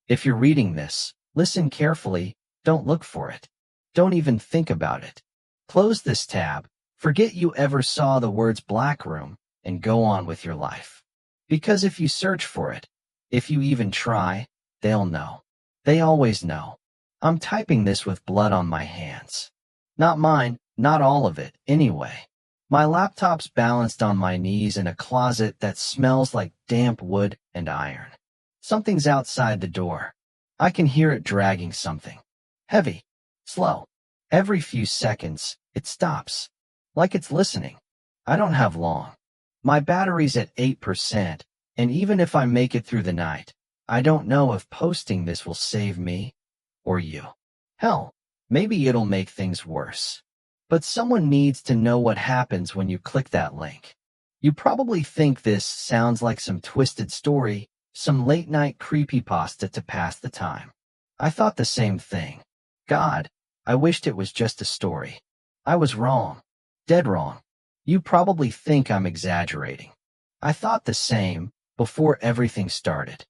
If you're reading this, listen carefully, don't look for it. Don't even think about it. Close this tab, forget you ever saw the words black room, and go on with your life. Because if you search for it, if you even try, they'll know. They always know. I'm typing this with blood on my hands. Not mine, not all of it, anyway. My laptop's balanced on my knees in a closet that smells like damp wood and iron. Something's outside the door. I can hear it dragging something. Heavy. Slow. Every few seconds, it stops. Like it's listening. I don't have long. My battery's at 8%, and even if I make it through the night, I don't know if posting this will save me or you. Hell, maybe it'll make things worse. But someone needs to know what happens when you click that link. You probably think this sounds like some twisted story, some late-night creepypasta to pass the time. I thought the same thing. God, I wished it was just a story. I was wrong. Dead wrong. You probably think I'm exaggerating. I thought the same before everything started.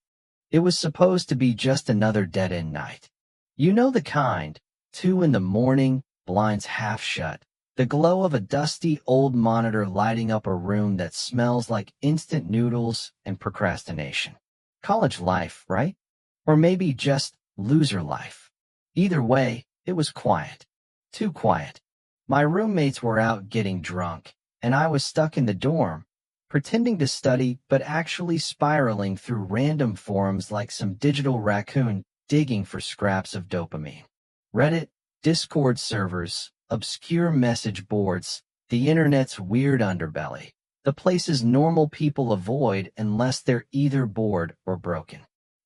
It was supposed to be just another dead-end night. You know the kind, 2 in the morning, blinds half shut, the glow of a dusty old monitor lighting up a room that smells like instant noodles and procrastination. College life, right? Or maybe just loser life. Either way, it was quiet. Too quiet. My roommates were out getting drunk, and I was stuck in the dorm, pretending to study but actually spiraling through random forums like some digital raccoon digging for scraps of dopamine. Reddit, Discord servers, obscure message boards, the internet's weird underbelly. The places normal people avoid unless they're either bored or broken.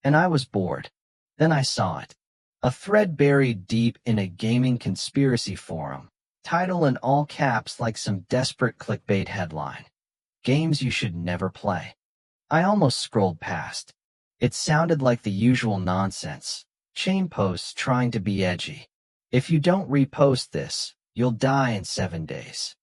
And I was bored. Then I saw it. A thread buried deep in a gaming conspiracy forum. Title in all caps like some desperate clickbait headline. Games you should never play. I almost scrolled past. It sounded like the usual nonsense. Chain posts trying to be edgy. If you don't repost this, you'll die in 7 days.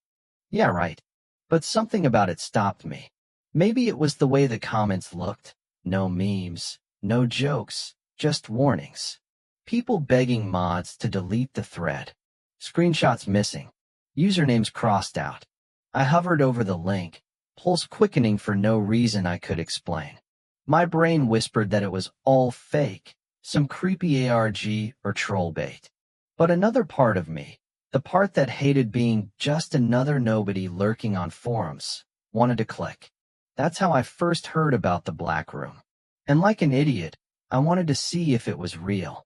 Yeah, right. But something about it stopped me. Maybe it was the way the comments looked. No memes, no jokes, just warnings. People begging mods to delete the thread. Screenshots missing. Usernames crossed out. I hovered over the link, pulse quickening for no reason I could explain. My brain whispered that it was all fake, some creepy ARG or troll bait. But another part of me, the part that hated being just another nobody lurking on forums, wanted to click. That's how I first heard about the Black Room. And like an idiot, I wanted to see if it was real.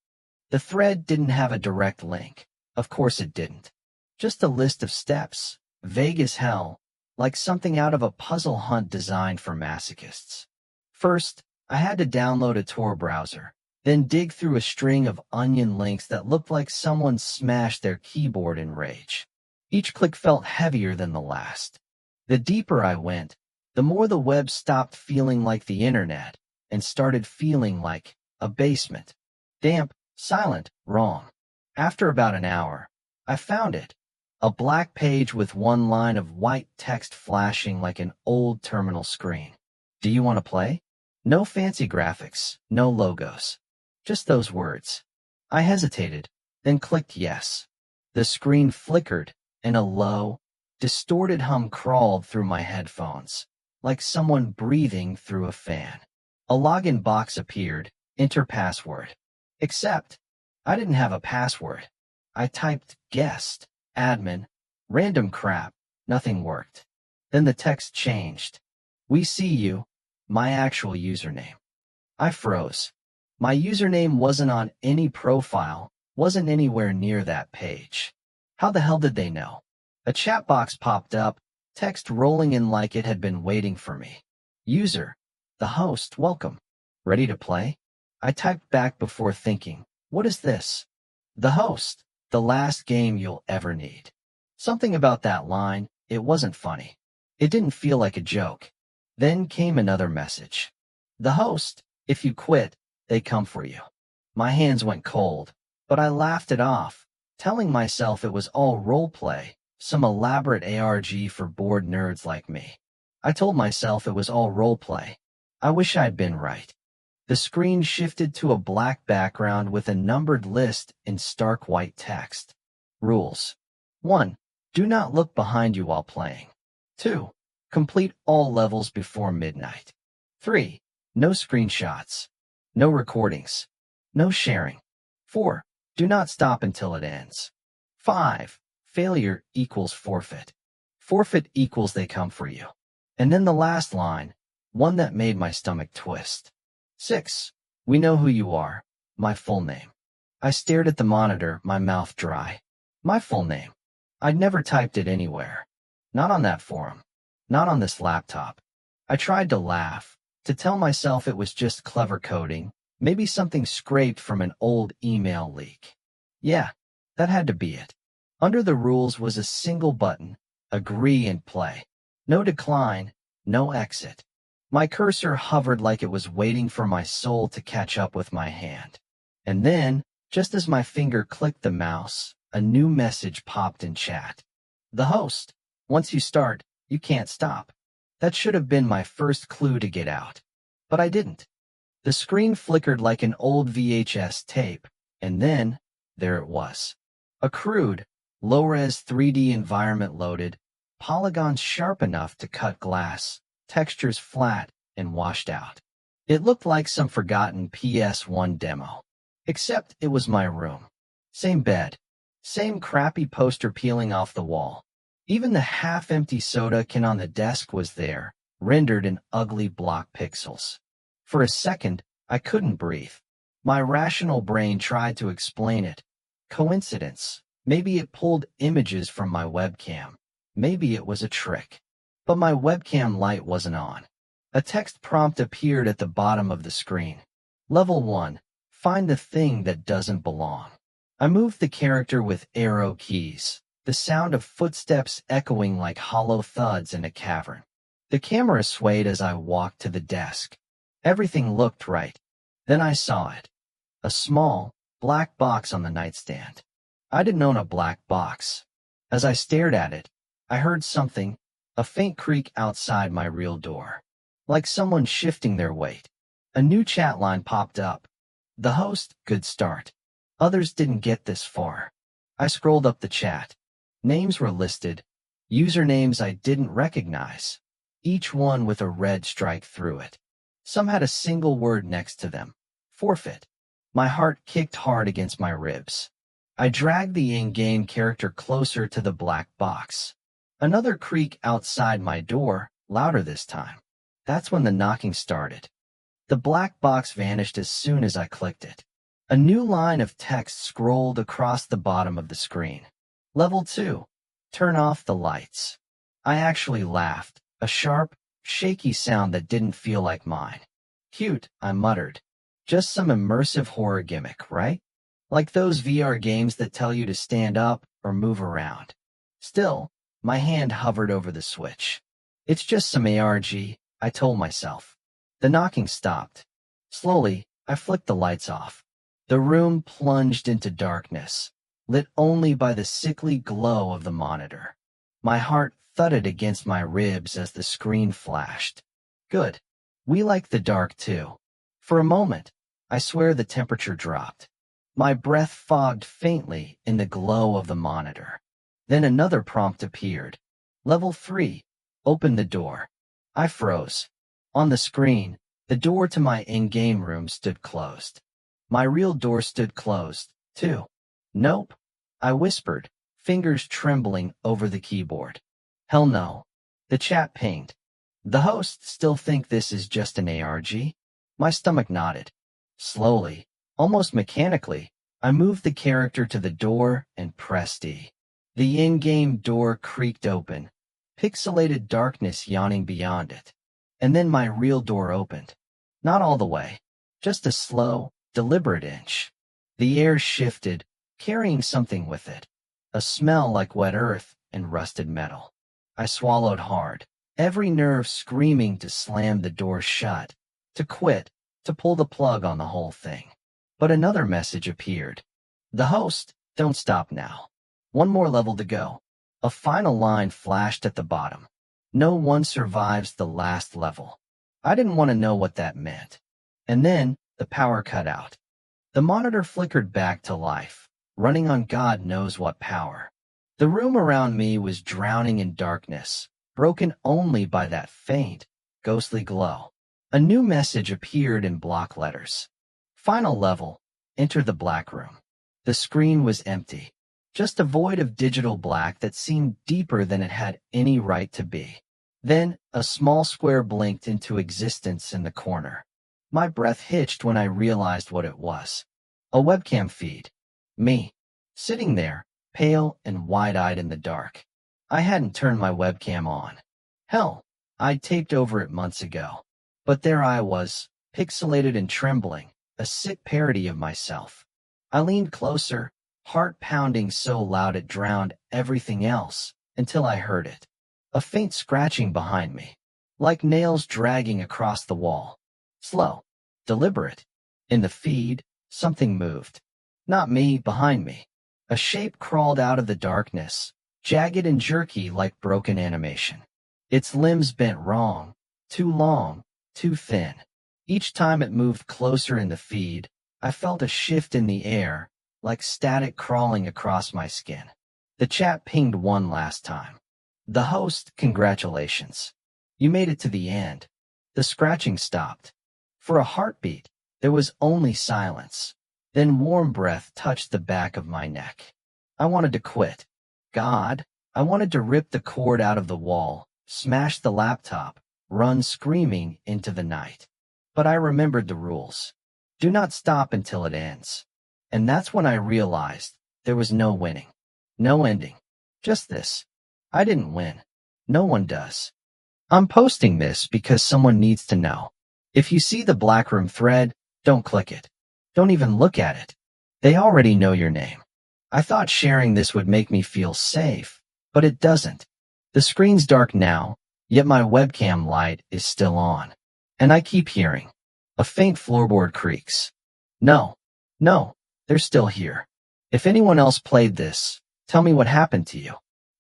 The thread didn't have a direct link. Of course it didn't. Just a list of steps, vague as hell, like something out of a puzzle hunt designed for masochists. First, I had to download a Tor browser, then dig through a string of onion links that looked like someone smashed their keyboard in rage. Each click felt heavier than the last. The deeper I went, the more the web stopped feeling like the internet and started feeling like a basement. Damp, silent, wrong. After about an hour, I found it. A black page with one line of white text flashing like an old terminal screen. Do you want to play? No fancy graphics, no logos. Just those words. I hesitated, then clicked yes. The screen flickered, and a low, distorted hum crawled through my headphones, like someone breathing through a fan. A login box appeared, enter password. Except, I didn't have a password. I typed guest, admin, random crap, nothing worked. Then the text changed. We see you, my actual username. I froze. My username wasn't on any profile, wasn't anywhere near that page. How the hell did they know? A chat box popped up, text rolling in like it had been waiting for me. User, the host, welcome. Ready to play? I typed back before thinking, what is this? The host, the last game you'll ever need. Something about that line, it wasn't funny. It didn't feel like a joke. Then came another message. The host, if you quit, they come for you. My hands went cold, but I laughed it off, telling myself it was all roleplay, some elaborate ARG for bored nerds like me. I told myself it was all roleplay. I wish I'd been right. The screen shifted to a black background with a numbered list in stark white text. Rules. 1. Do not look behind you while playing. 2. Complete all levels before midnight. 3. No screenshots. No recordings. No sharing. 4. Do not stop until it ends. 5. Failure equals forfeit. Forfeit equals they come for you. And then the last line, one that made my stomach twist. 6. We know who you are. My full name. I stared at the monitor, my mouth dry. My full name. I'd never typed it anywhere. Not on that forum. Not on this laptop. I tried to laugh, to tell myself it was just clever coding, maybe something scraped from an old email leak. Yeah, that had to be it. Under the rules was a single button, agree and play. No decline, no exit. My cursor hovered like it was waiting for my soul to catch up with my hand. And then, just as my finger clicked the mouse, a new message popped in chat. The host. Once you start, you can't stop. That should have been my first clue to get out. But I didn't. The screen flickered like an old VHS tape, and then, there it was. A crude, low-res 3D environment loaded, polygons sharp enough to cut glass, textures flat and washed out. It looked like some forgotten PS1 demo. Except it was my room. Same bed. Same crappy poster peeling off the wall. Even the half-empty soda can on the desk was there, rendered in ugly block pixels. For a second, I couldn't breathe. My rational brain tried to explain it. Coincidence. Maybe it pulled images from my webcam. Maybe it was a trick. But my webcam light wasn't on. A text prompt appeared at the bottom of the screen. Level 1. Find the thing that doesn't belong. I moved the character with arrow keys, the sound of footsteps echoing like hollow thuds in a cavern. The camera swayed as I walked to the desk. Everything looked right. Then I saw it. A small, black box on the nightstand. I didn't own a black box. As I stared at it, I heard something, a faint creak outside my real door. Like someone shifting their weight. A new chat line popped up. The host, good start. Others didn't get this far. I scrolled up the chat. Names were listed. Usernames I didn't recognize. Each one with a red strike through it. Some had a single word next to them. Forfeit. My heart kicked hard against my ribs. I dragged the in-game character closer to the black box. Another creak outside my door, louder this time. That's when the knocking started. The black box vanished as soon as I clicked it. A new line of text scrolled across the bottom of the screen. Level 2. Turn off the lights. I actually laughed, a sharp, shaky sound that didn't feel like mine. Cute, I muttered. Just some immersive horror gimmick, right? Like those VR games that tell you to stand up or move around. Still, my hand hovered over the switch. It's just some ARG, I told myself. The knocking stopped. Slowly, I flicked the lights off. The room plunged into darkness, lit only by the sickly glow of the monitor. My heart thudded against my ribs as the screen flashed. Good. We like the dark too. For a moment, I swear the temperature dropped. My breath fogged faintly in the glow of the monitor. Then another prompt appeared. Level 3. Open the door. I froze. On the screen, the door to my in-game room stood closed. My real door stood closed, too. Nope. I whispered, fingers trembling over the keyboard. Hell no. The chat pinged. The hosts still think this is just an ARG? My stomach nodded. Slowly, almost mechanically, I moved the character to the door and pressed E. The in-game door creaked open, pixelated darkness yawning beyond it. And then my real door opened. Not all the way, just a slow, deliberate inch. The air shifted, carrying something with it. A smell like wet earth and rusted metal. I swallowed hard, every nerve screaming to slam the door shut, to quit, to pull the plug on the whole thing. But another message appeared. The host, don't stop now. One more level to go. A final line flashed at the bottom. No one survives the last level. I didn't want to know what that meant. And then the power cut out. The monitor flickered back to life, running on God knows what power. The room around me was drowning in darkness, broken only by that faint, ghostly glow. A new message appeared in block letters. Final level, enter the black room. The screen was empty, just a void of digital black that seemed deeper than it had any right to be. Then a small square blinked into existence in the corner. My breath hitched when I realized what it was. A webcam feed. Me, sitting there, pale and wide-eyed in the dark. I hadn't turned my webcam on. Hell, I'd taped over it months ago. But there I was, pixelated and trembling, a sick parody of myself. I leaned closer, heart pounding so loud it drowned everything else, until I heard it. A faint scratching behind me, like nails dragging across the wall. Slow, deliberate. In the feed, something moved. Not me, behind me. A shape crawled out of the darkness, jagged and jerky like broken animation. Its limbs bent wrong, too long, too thin. Each time it moved closer in the feed, I felt a shift in the air, like static crawling across my skin. The chat pinged one last time. The host, congratulations. You made it to the end. The scratching stopped. For a heartbeat, there was only silence. Then warm breath touched the back of my neck. I wanted to quit. God, I wanted to rip the cord out of the wall, smash the laptop, run screaming into the night. But I remembered the rules. Do not stop until it ends. And that's when I realized there was no winning. No ending. Just this. I didn't win. No one does. I'm posting this because someone needs to know. If you see the Black Room thread, don't click it. Don't even look at it. They already know your name. I thought sharing this would make me feel safe, but it doesn't. The screen's dark now, yet my webcam light is still on. And I keep hearing. A faint floorboard creaks. No, they're still here. If anyone else played this, tell me what happened to you.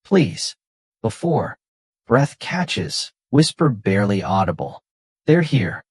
Please. Before. Breath catches, whisper barely audible. They're here.